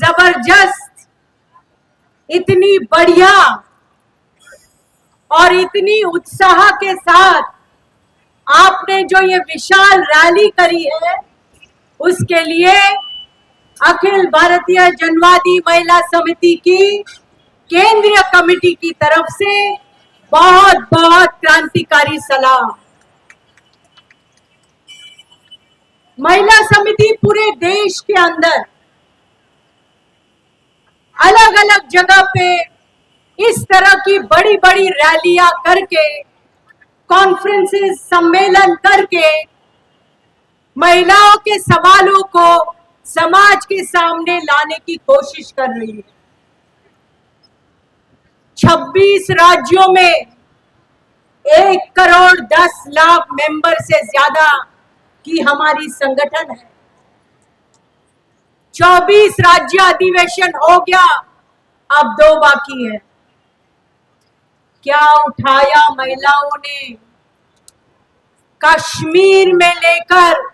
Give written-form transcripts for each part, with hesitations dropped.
जबरदस्त, इतनी बढ़िया और इतनी उत्साह के साथ आपने जो ये विशाल रैली करी है, उसके लिए अखिल भारतीय जनवादी महिला समिति की केंद्रीय कमेटी की तरफ से बहुत बहुत क्रांतिकारी सलाम। महिला समिति पूरे देश के अंदर अलग अलग जगह पे इस तरह की बड़ी बड़ी रैलियां करके, कॉन्फ्रेंसेस, सम्मेलन करके महिलाओं के सवालों को समाज के सामने लाने की कोशिश कर रही है। 26 राज्यों में 1,10,00,000 मेंबर से ज्यादा की हमारी संगठन है। 24 राज्य अधिवेशन हो गया, अब 2 बाकी है। क्या उठाया महिलाओं ने, कश्मीर में लेकर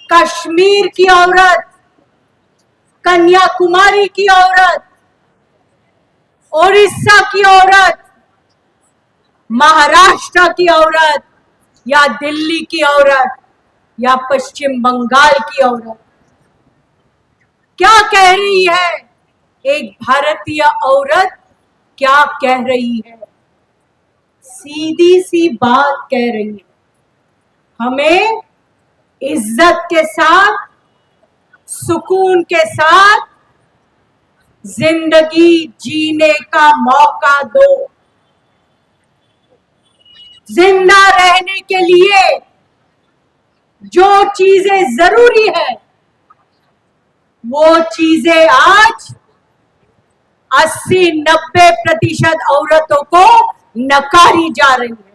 कश्मीर की औरत, कन्याकुमारी की औरत, ओडिशा की औरत, महाराष्ट्र की औरत, या दिल्ली की औरत, या पश्चिम बंगाल की औरत, क्या कह रही है? एक भारतीय औरत क्या कह रही है? सीधी सी बात कह रही है, हमें इज्जत के साथ, सुकून के साथ जिंदगी जीने का मौका दो। जिंदा रहने के लिए जो चीजें जरूरी है, वो चीजें आज 80-90% औरतों को नकारी जा रही है।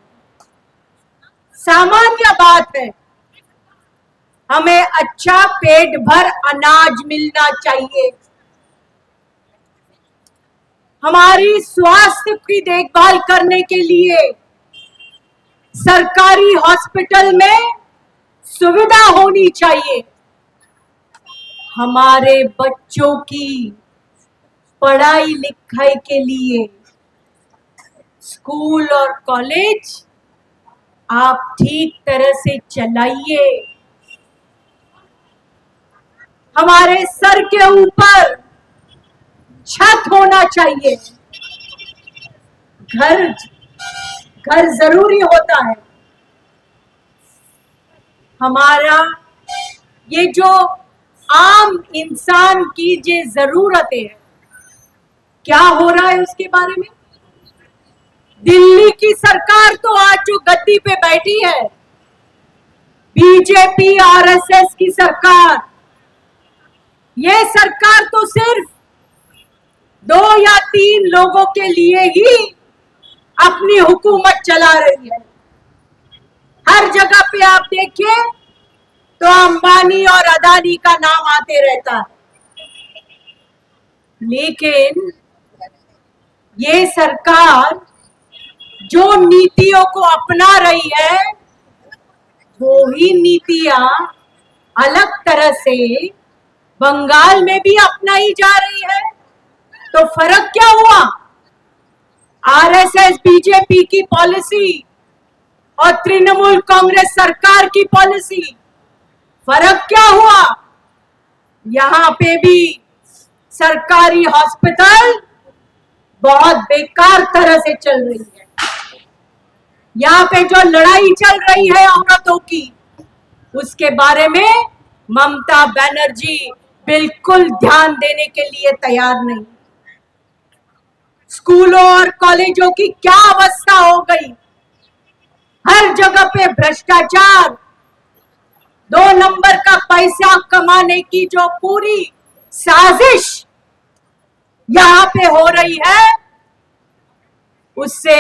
सामान्य बात है, हमें अच्छा पेट भर अनाज मिलना चाहिए। हमारी स्वास्थ्य की देखभाल करने के लिए सरकारी हॉस्पिटल में सुविधा होनी चाहिए। हमारे बच्चों की पढ़ाई लिखाई के लिए स्कूल और कॉलेज आप ठीक तरह से चलाइए। हमारे सर के ऊपर छत होना चाहिए। घर जरूरी होता है। हमारा ये जो आम इंसान की जो जरूरतें हैं, क्या हो रहा है उसके बारे में? दिल्ली की सरकार तो आज जो गद्दी पे बैठी है, बीजेपी आरएसएस की सरकार, ये सरकार तो सिर्फ 2 या 3 लोगों के लिए ही अपनी हुकूमत चला रही है। हर जगह पे आप देखिए तो अंबानी और अदानी का नाम आते रहता है, लेकिन ये सरकार जो नीतियों को अपना रही है, वो ही नीतियां अलग तरह से बंगाल में भी अपनाई जा रही है। तो फर्क क्या हुआ? आरएसएस बीजेपी की पॉलिसी और तृणमूल कांग्रेस सरकार की पॉलिसी, फर्क क्या हुआ? यहां पे भी सरकारी हॉस्पिटल बहुत बेकार तरह से चल रही है। यहाँ पे जो लड़ाई चल रही है औरतों की, उसके बारे में ममता बनर्जी बिल्कुल ध्यान देने के लिए तैयार नहीं। स्कूलों और कॉलेजों की क्या अवस्था हो गई? हर जगह पे भ्रष्टाचार, 2 नंबर का पैसा कमाने की जो पूरी साजिश यहां पे हो रही है, उससे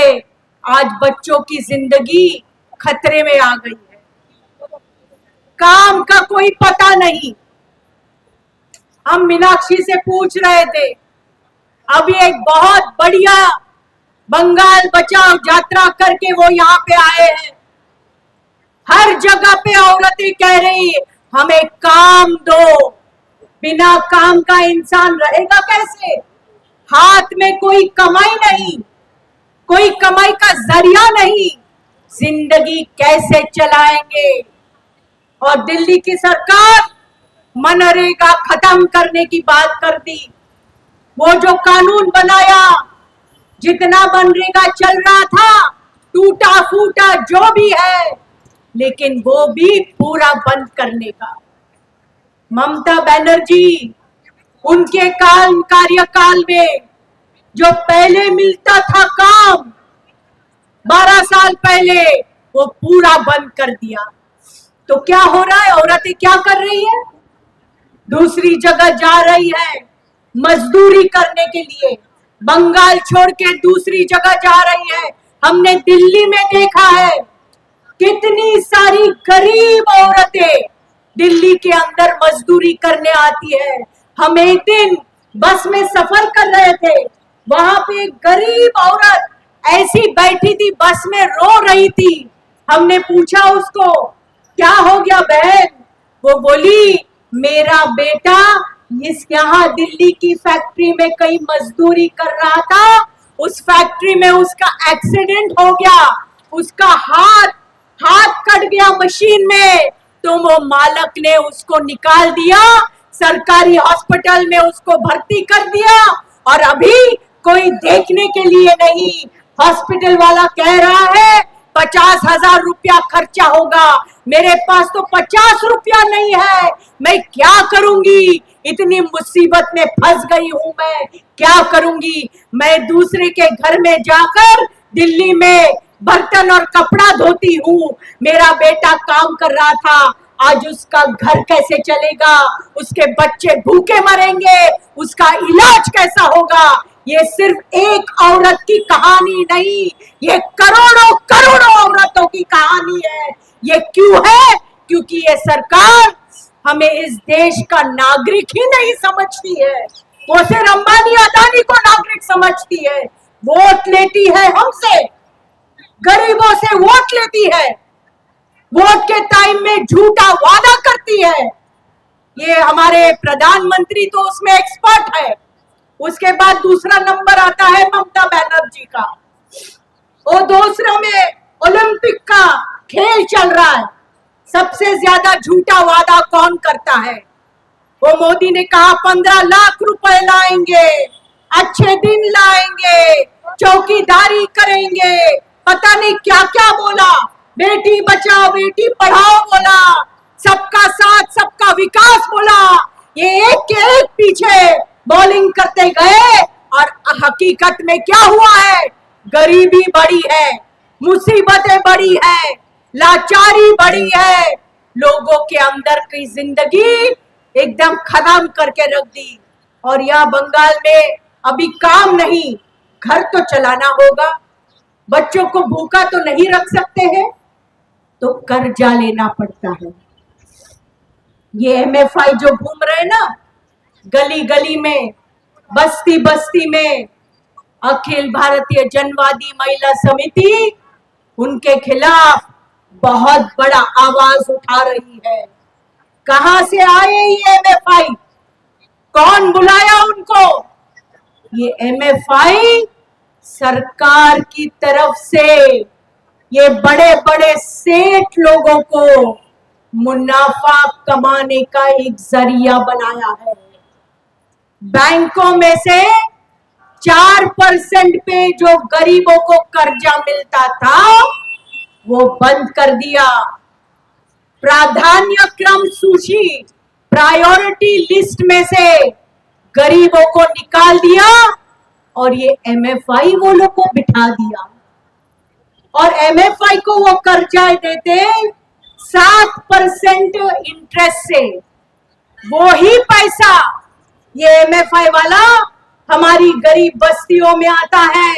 आज बच्चों की जिंदगी खतरे में आ गई है। काम का कोई पता नहीं। हम मीनाक्षी से पूछ रहे थे, अभी एक बहुत बढ़िया बंगाल बचाओ यात्रा करके वो यहाँ पे आए हैं। हर जगह पे औरतें कह रही है, हमें काम दो, बिना काम का इंसान रहेगा कैसे? हाथ में कोई कमाई नहीं, कोई कमाई का जरिया नहीं, जिंदगी कैसे चलाएंगे? और दिल्ली की सरकार मनरेगा खत्म करने की बात कर दी। वो जो कानून बनाया, जितना मनरेगा चल रहा था, टूटा फूटा जो भी है, लेकिन वो भी पूरा बंद करने का। ममता बनर्जी उनके कार्यकाल में जो पहले मिलता था काम 12 साल पहले, वो पूरा बंद कर दिया। तो क्या हो रहा है? औरतें क्या कर रही है? दूसरी जगह जा रही है मजदूरी करने के लिए, बंगाल छोड़ के दूसरी जगह जा रही है। हमने दिल्ली में देखा है कितनी सारी गरीब औरतें दिल्ली के अंदर मजदूरी करने आती है। हम एक दिन बस में सफर कर रहे थे, वहां पे एक गरीब औरत ऐसी बैठी थी, बस में रो रही थी। हमने पूछा उसको, क्या हो गया बहन? वो बोली, मेरा बेटा यहाँ दिल्ली की फैक्ट्री में कहीं मजदूरी कर रहा था, उस फैक्ट्री में उसका एक्सीडेंट हो गया, उसका हाथ कट गया मशीन में, तो वो मालक ने उसको निकाल दिया, सरकारी हॉस्पिटल में उसको भर्ती कर दिया, और अभी कोई देखने के लिए नहीं। हॉस्पिटल वाला कह रहा है 50,000 रुपया खर्चा होगा। मेरे पास तो 50 रुपया नहीं है, मैं क्या करूंगी? इतनी मुसीबत में फंस गई हूं, मैं क्या करूंगी? मैं दूसरे के घर में जाकर दिल्ली में बर्तन और कपड़ा धोती हूँ। मेरा बेटा काम कर रहा था, आज उसका घर कैसे चलेगा? उसके बच्चे भूखे मरेंगे, उसका इलाज कैसा होगा? ये सिर्फ एक औरत की कहानी नहीं, ये करोड़ों करोड़ों औरतों की कहानी है। ये क्यों है? क्योंकि ये सरकार हमें इस देश का नागरिक ही नहीं समझती है। वो सिर्फ अंबानी अदानी को नागरिक समझती है। वोट लेती है हमसे, गरीबों से वोट लेती है, वोट के टाइम में झूठा वादा करती है। ये हमारे प्रधानमंत्री तो उसमें एक्सपर्ट है। उसके बाद दूसरा नंबर आता है ममता बनर्जी का। वो दूसरा में ओलंपिक का खेल चल रहा है, सबसे ज्यादा झूठा वादा कौन करता है? वो मोदी ने कहा 15 लाख रुपए लाएंगे, अच्छे दिन लाएंगे, चौकीदारी करेंगे, पता नहीं क्या क्या बोला, बेटी बचाओ बेटी पढ़ाओ बोला, सबका साथ सबका विकास बोला। ये एक के एक पीछे बॉलिंग करते गए, और हकीकत में क्या हुआ है? गरीबी बढ़ी है, मुसीबतें बढ़ी है, लाचारी बढ़ी है, लोगों के अंदर की जिंदगी एकदम खत्म करके रख दी। और यहाँ बंगाल में अभी काम नहीं, घर तो चलाना होगा, बच्चों को भूखा तो नहीं रख सकते हैं, तो कर्जा लेना पड़ता है। ये एमएफआई जो घूम रहे ना गली गली में, बस्ती बस्ती में, अखिल भारतीय जनवादी महिला समिति उनके खिलाफ बहुत बड़ा आवाज उठा रही है। कहां से आए ये एमएफआई? कौन बुलाया उनको? ये एमएफआई सरकार की तरफ से ये बड़े बड़े सेठ लोगों को मुनाफा कमाने का एक जरिया बनाया है। बैंकों में से 4% पे जो गरीबों को कर्जा मिलता था, वो बंद कर दिया। प्राधान्य क्रम सूची, प्रायोरिटी लिस्ट में से गरीबों को निकाल दिया, और ये एमएफआई वो लोग को बिठा दिया। और एमएफआई को वो कर्जा देते 7% इंटरेस्ट से। वो ही पैसा ये एमएफआई वाला हमारी गरीब बस्तियों में आता है,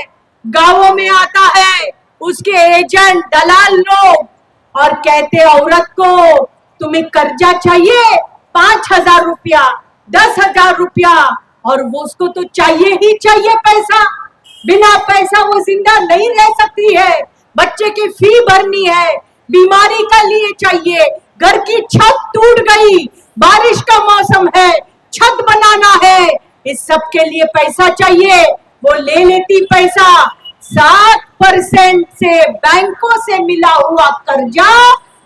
गांवों में आता है, उसके एजेंट दलाल लोग, और कहते औरत को तुम्हें कर्जा चाहिए 5,000 रुपया, 10,000 रुपया, और वो उसको तो चाहिए ही चाहिए पैसा। बिना पैसा वो जिंदा नहीं रह सकती है। बच्चे की फी भरनी है, बीमारी का लिए चाहिए, घर की छत टूट गई, बारिश का मौसम है, छत बनाना है, इस सब के लिए पैसा चाहिए। वो ले लेती पैसा, 7% से बैंकों से मिला हुआ कर्जा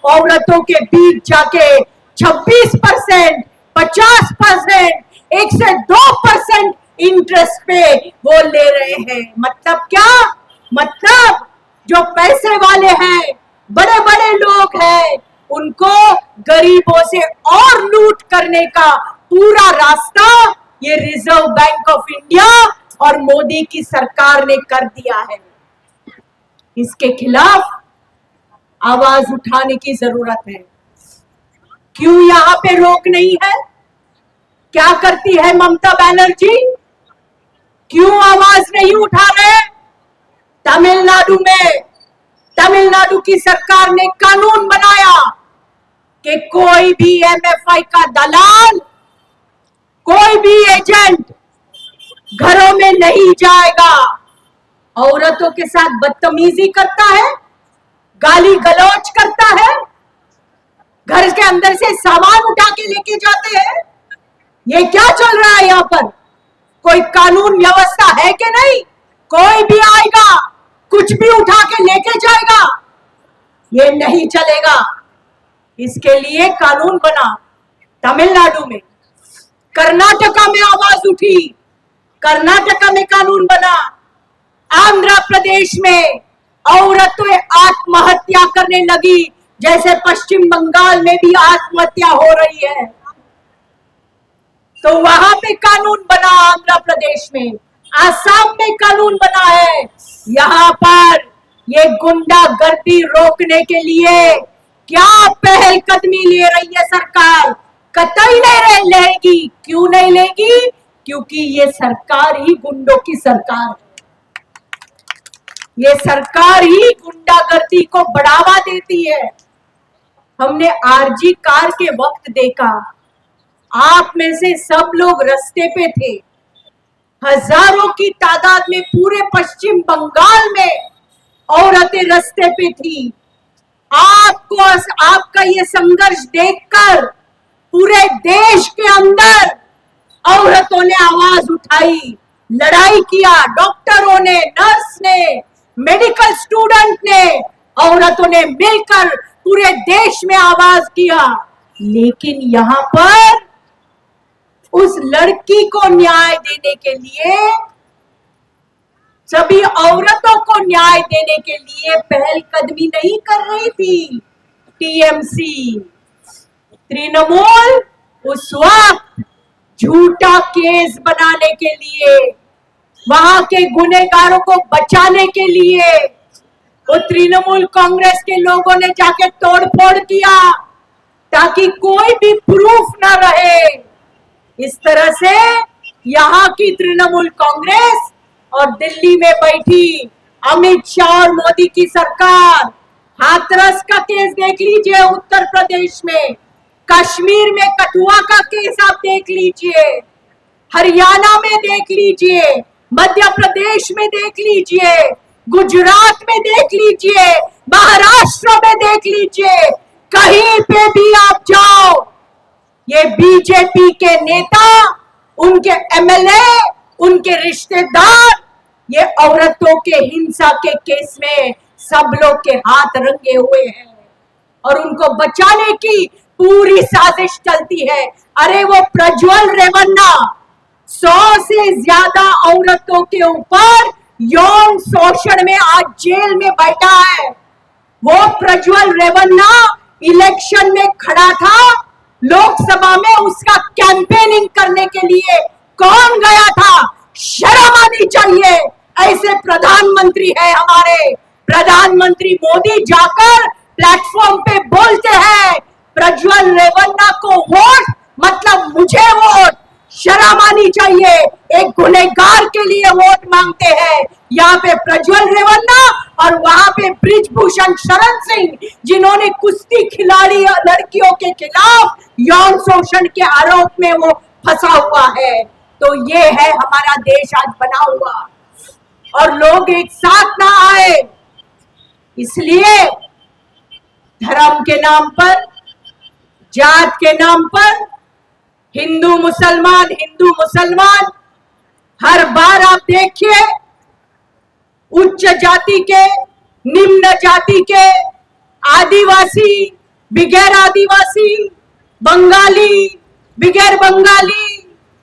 औरतों के बीच जाके 26%, 50%, 1 से 2% इंटरेस्ट पे वो ले रहे हैं। मतलब क्या? मतलब जो पैसे वाले हैं, बड़े बड़े लोग हैं, उनको गरीबों से और लूट करने का पूरा रास्ता ये रिजर्व बैंक ऑफ इंडिया और मोदी की सरकार ने कर दिया है। इसके खिलाफ आवाज उठाने की जरूरत है। क्यों यहां पे रोक नहीं है? क्या करती है ममता बनर्जी? क्यों आवाज नहीं उठा रहे? तमिलनाडु में तमिलनाडु की सरकार ने कानून बनाया कि कोई भी एमएफआई का दलाल, कोई भी एजेंट घरों में नहीं जाएगा। औरतों के साथ बदतमीजी करता है, गाली गलौज करता है, घर के अंदर से सामान उठा के लेके जाते हैं। ये क्या चल रहा है यहाँ पर? कोई कानून व्यवस्था है कि नहीं? कोई भी आएगा, कुछ भी उठा के लेके जाएगा, ये नहीं चलेगा। इसके लिए कानून बना तमिलनाडु में, कर्नाटका में आवाज उठी, कर्नाटका में कानून बना, आंध्र प्रदेश में औरतें आत्महत्या करने लगी, जैसे पश्चिम बंगाल में भी आत्महत्या हो रही है, तो वहां पे कानून बना। आंध्र प्रदेश में, आसाम में कानून बना है। यहाँ पर ये गुंडागर्दी रोकने के लिए क्या पहल कदमी ले रही है सरकार? कतई नहीं लेगी। क्यों नहीं लेगी? क्योंकि ये सरकार ही गुंडों की सरकार है। ये सरकार ही गुंडागर्दी को बढ़ावा देती है। हमने आरजी कार के वक्त देखा, आप में से सब लोग रास्ते पे थे, हजारों की तादाद में पूरे पश्चिम बंगाल में औरतें रास्ते पे थी। आपको आपका ये संघर्ष देखकर पूरे देश के अंदर औरतों ने आवाज उठाई, लड़ाई किया। डॉक्टरों ने, नर्स ने, मेडिकल स्टूडेंट ने, औरतों ने मिलकर पूरे देश में आवाज किया। लेकिन यहाँ पर उस लड़की को न्याय देने के लिए, सभी औरतों को न्याय देने के लिए पहल कदमी नहीं कर रही थी टीएमसी। तृणमूल उस वक्त झूठा केस बनाने के लिए, वहां के गुनहगारों को बचाने के लिए, वो तृणमूल कांग्रेस के लोगों ने जाके तोड़फोड़ किया ताकि कोई भी प्रूफ ना रहे। इस तरह से यहाँ की तृणमूल कांग्रेस और दिल्ली में बैठी अमित शाह और मोदी की सरकार, हाथरस का केस देख लीजिए उत्तर प्रदेश में, कश्मीर में कठुआ का केस आप देख लीजिए, हरियाणा में देख लीजिए, मध्य प्रदेश में देख लीजिए, गुजरात में देख लीजिए, महाराष्ट्र में देख लीजिए, कहीं पे भी आप जाओ, ये बीजेपी के नेता, उनके एमएलए, उनके रिश्तेदार, ये औरतों के हिंसा के केस में सब लोग के हाथ रंगे हुए हैं और उनको बचाने की पूरी साजिश चलती है। अरे वो प्रज्वल रेवन्ना 100 से ज्यादा औरतों के ऊपर यौन शोषण में आज जेल में बैठा है। वो प्रज्वल रेवन्ना इलेक्शन में खड़ा था, लोकसभा में उसका कैंपेनिंग करने के लिए कौन गया था? शर्म आनी चाहिए। ऐसे प्रधानमंत्री है हमारे, प्रधानमंत्री मोदी जाकर प्लेटफॉर्म पे बोलते हैं प्रज्वल रेवन्ना को वोट मतलब मुझे वोट। शर्म आनी चाहिए। एक गुनहगार के लिए वोट मांगते हैं यहाँ पे प्रज्वल रेवन्ना और वहां पे ब्रिजभूषण शरण सिंह, जिन्होंने कुश्ती खिलाड़ी लड़कियों के खिलाफ यौन शोषण के आरोप में वो फंसा हुआ है। तो ये है हमारा देश आज बना हुआ और लोग एक साथ ना आए, इसलिए धर्म के नाम पर, जात के नाम पर हिंदू मुसलमान हर बार आप देखिए, उच्च जाति के, निम्न जाति के, आदिवासी बगैर आदिवासी, बंगाली बगैर बंगाली,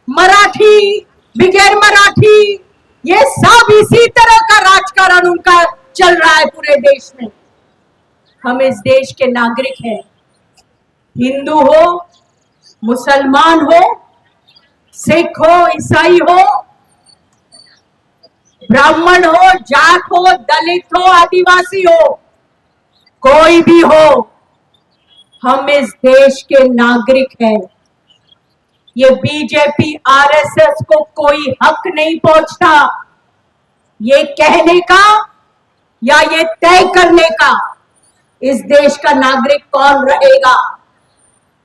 मराठी बगैर मराठी, ये सब इसी तरह का राजकारण उनका चल रहा है पूरे देश में। हम इस देश के नागरिक हैं, हिंदू हो, मुसलमान हो, सिख हो, ईसाई हो, ब्राह्मण हो, जाट हो, दलित हो, आदिवासी हो, कोई भी हो, हम इस देश के नागरिक हैं। ये बीजेपी आरएसएस को कोई हक नहीं पहुंचता ये कहने का या ये तय करने का इस देश का नागरिक कौन रहेगा।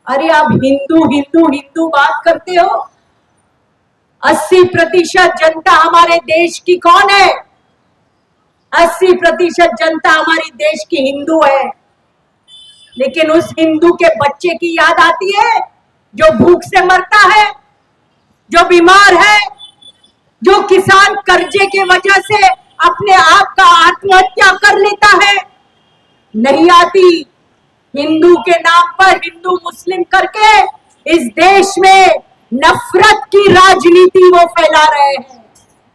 अरे आप हिंदू हिंदू हिंदू बात करते हो, 80% जनता हमारे देश की कौन है? 80% जनता हमारी देश की हिंदू है, लेकिन उस हिंदू के बच्चे की याद आती है जो भूख से मरता है, जो बीमार है, जो किसान कर्जे के वजह से अपने आप का आत्महत्या कर लेता है। नहीं आती। हिंदू के नाम पर हिंदू मुस्लिम करके इस देश में नफरत की राजनीति वो फैला रहे हैं।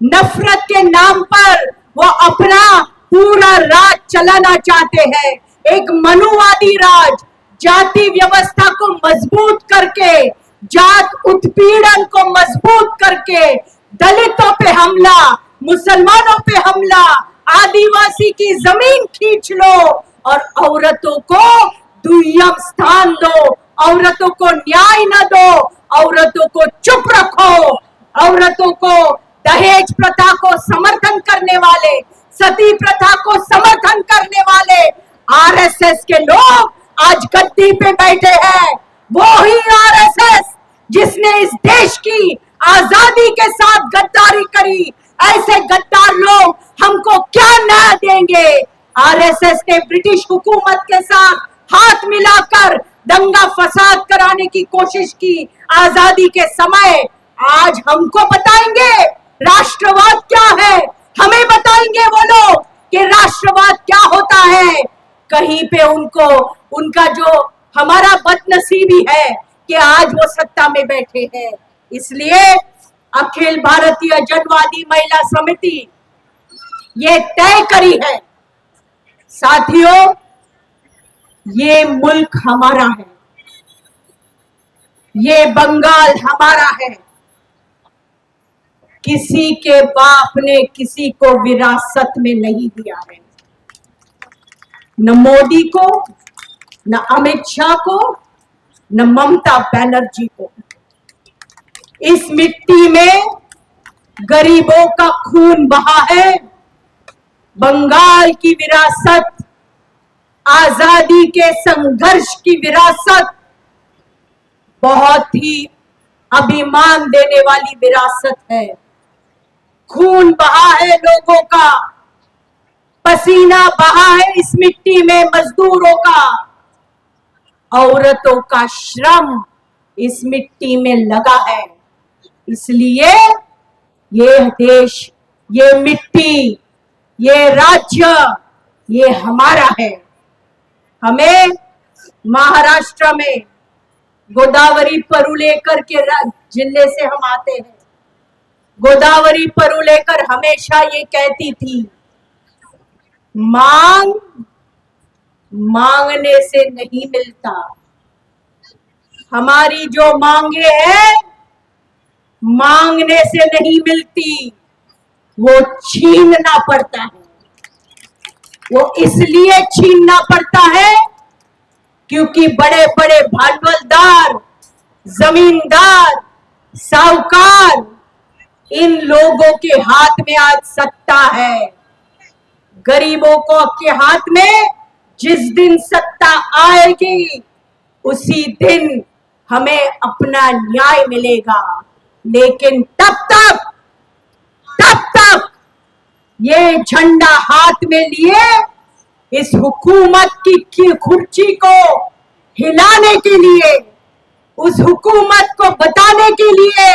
नफरत के नाम पर वो अपना पूरा राज चलाना चाहते हैं, एक मनुवादी राज, जाति व्यवस्था को मजबूत करके, जात उत्पीड़न को मजबूत करके, दलितों पे हमला, मुसलमानों पे हमला, आदिवासी की जमीन खींच लो और औरतों को दुर्लभ स्थान दो, औरतों को न्याय न दो, औरतों को चुप रखो, औरतों को दहेज प्रथा को समर्थन करने वाले, सती प्रथा को समर्थन करने वाले आरएसएस के लोग आज गद्दी पे बैठे हैं। वो ही आरएसएस जिसने इस देश की आजादी के साथ गद्दारी करी। ऐसे गद्दार लोग हमको क्या न्याय देंगे? आरएसएस ने ब्रिटिश हुकूमत के साथ हाथ मिलाकर दंगा फसाद कराने की कोशिश की आजादी के समय। आज हमको बताएंगे राष्ट्रवाद क्या है, हमें बताएंगे वो लोग कि राष्ट्रवाद क्या होता है। कहीं पे उनको उनका जो हमारा बदनसीबी है कि आज वो सत्ता में बैठे हैं। इसलिए अखिल भारतीय जनवादी महिला समिति ये तय करी है, साथियों, ये मुल्क हमारा है, ये बंगाल हमारा है। किसी के बाप ने किसी को विरासत में नहीं दिया है, न मोदी को, न अमित शाह को, न ममता बनर्जी को। इस मिट्टी में गरीबों का खून बहा है। बंगाल की विरासत, आजादी के संघर्ष की विरासत बहुत ही अभिमान देने वाली विरासत है। खून बहा है लोगों का, पसीना बहा है इस मिट्टी में मजदूरों का, औरतों का श्रम इस मिट्टी में लगा है। इसलिए ये देश, ये मिट्टी, ये राज्य, ये हमारा है। हमें महाराष्ट्र में गोदावरी परु लेकर के जिले से हम आते हैं। गोदावरी परु लेकर हमेशा ये कहती थी, मांग मांगने से नहीं मिलता, हमारी जो मांगे हैं मांगने से नहीं मिलती, वो छीनना पड़ता है। वो इसलिए छीनना पड़ता है क्योंकि बड़े बड़े भांडवलदार, जमींदार, साहूकार, इन लोगों के हाथ में आज सत्ता है। गरीबों को के हाथ में जिस दिन सत्ता आएगी उसी दिन हमें अपना न्याय मिलेगा। लेकिन तब तक ये झंडा हाथ में लिए इस हुकूमत की कुर्सी को हिलाने के लिए उस हुकूमत को बताने के लिए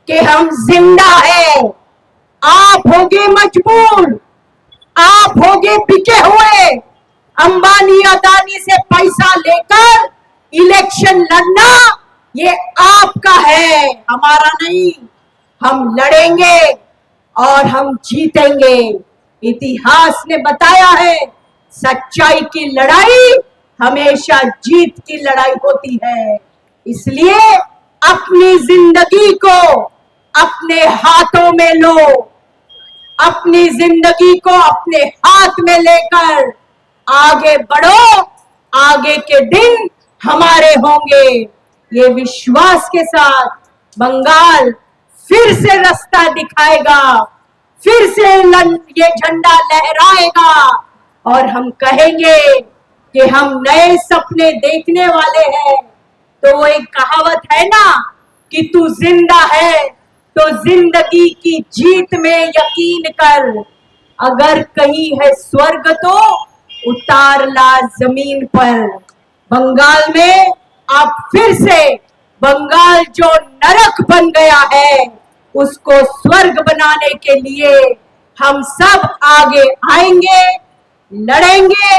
कि हम जिंदा है। आप होगे मजबूर, आप होगे बिके हुए। अंबानी अदानी से पैसा लेकर इलेक्शन लड़ना ये आपका है, हमारा नहीं। हम लड़ेंगे और हम जीतेंगे। इतिहास ने बताया है, सच्चाई की लड़ाई हमेशा जीत की लड़ाई होती है। इसलिए अपनी जिंदगी को अपने हाथों में लो, अपनी जिंदगी को अपने हाथ में लेकर आगे बढ़ो। आगे के दिन हमारे होंगे, ये विश्वास के साथ बंगाल फिर से रास्ता दिखाएगा, फिर से ये झंडा लहराएगा और हम कहेंगे कि हम नए सपने देखने वाले हैं। तो वो एक कहावत है ना कि तू जिंदा है तो जिंदगी की जीत में यकीन कर। अगर कहीं है स्वर्ग तो उतार ला जमीन पर। बंगाल में अब फिर से बंगाल जो नरक बन गया है उसको स्वर्ग बनाने के लिए हम सब आगे आएंगे, लड़ेंगे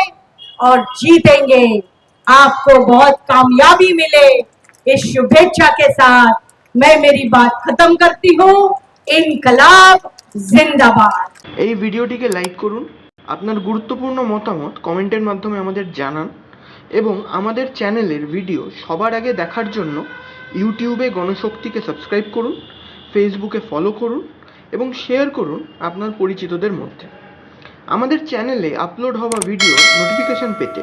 और जीतेंगे। आपको बहुत कामयाबी मिले, इस शुभेच्छा के साथ मैं मेरी बात खत्म करती हूँ। इनकलाब जिंदाबाद। এই ভিডিওটিকে লাইক করুন, আপনার গুরুত্বপূর্ণ মতামত কমেন্টের মাধ্যমে আমাদের জানান এবং আমাদের চ্যানেলের ভিডিও সবার আগে দেখার জন্য ইউটিউবে গণশক্তিকে সাবস্ক্রাইব করুন, ফেসবুকে ফলো করুন এবং শেয়ার করুন আপনার পরিচিতদের মধ্যে। আমাদের চ্যানেলে আপলোড হওয়া ভিডিও নোটিফিকেশন পেতে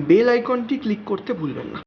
বেল আইকনটি ক্লিক করতে ভুলবেন না।